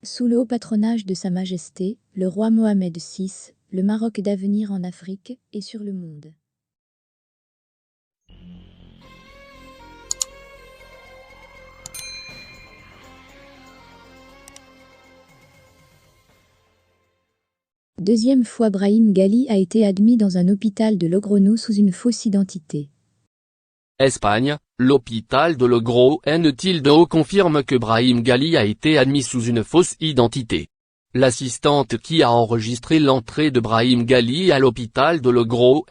Sous le haut patronage de Sa Majesté, le roi Mohamed VI, le Maroc d'avenir en Afrique et sur le monde. Deuxième fois, Brahim Ghali a été admis dans un hôpital de Logroño sous une fausse identité. Espagne, l'hôpital de Logroño confirme que Brahim Ghali a été admis sous une fausse identité. L'assistante qui a enregistré l'entrée de Brahim Ghali à l'hôpital de Logroño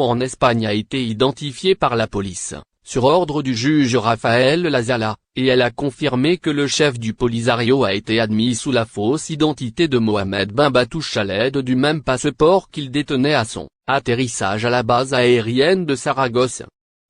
en Espagne a été identifiée par la police, sur ordre du juge Rafael Lazala, et elle a confirmé que le chef du Polisario a été admis sous la fausse identité de Mohamed Ben Batouche à l'aide du même passeport qu'il détenait à son atterrissage à la base aérienne de Saragosse.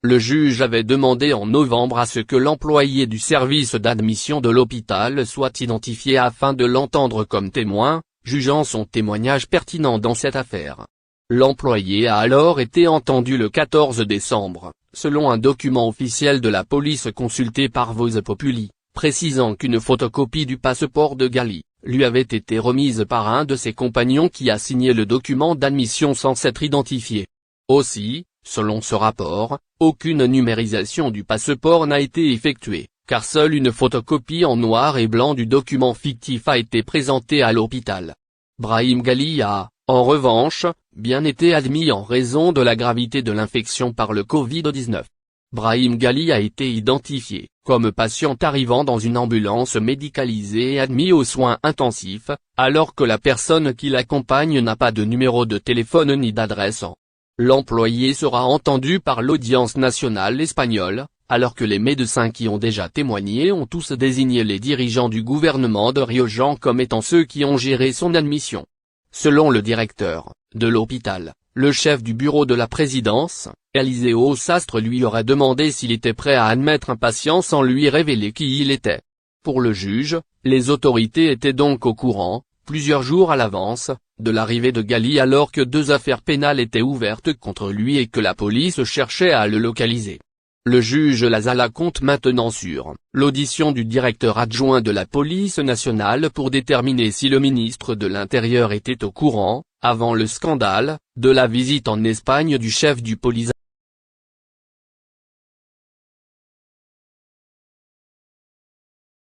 Le juge avait demandé en novembre à ce que l'employé du service d'admission de l'hôpital soit identifié afin de l'entendre comme témoin, jugeant son témoignage pertinent dans cette affaire. L'employé a alors été entendu le 14 décembre, selon un document officiel de la police consulté par Voz Populi, précisant qu'une photocopie du passeport de Ghali lui avait été remise par un de ses compagnons qui a signé le document d'admission sans s'être identifié. Aussi, selon ce rapport, aucune numérisation du passeport n'a été effectuée, car seule une photocopie en noir et blanc du document fictif a été présentée à l'hôpital. Brahim Ghali a, en revanche, bien été admis en raison de la gravité de l'infection par le Covid-19. Brahim Ghali a été identifié comme patient arrivant dans une ambulance médicalisée et admis aux soins intensifs, alors que la personne qui l'accompagne n'a pas de numéro de téléphone ni d'adresse. L'employé sera entendu par l'audience nationale espagnole, alors que les médecins qui ont déjà témoigné ont tous désigné les dirigeants du gouvernement de Riojan comme étant ceux qui ont géré son admission. Selon le directeur de l'hôpital, le chef du bureau de la présidence, Eliseo Sastre, lui aurait demandé s'il était prêt à admettre un patient sans lui révéler qui il était. Pour le juge, les autorités étaient donc au courant, plusieurs jours à l'avance, de l'arrivée de Ghali alors que 2 affaires pénales étaient ouvertes contre lui et que la police cherchait à le localiser. Le juge Lazala compte maintenant sur l'audition du directeur adjoint de la police nationale pour déterminer si le ministre de l'Intérieur était au courant, avant le scandale, de la visite en Espagne du chef du Polisario.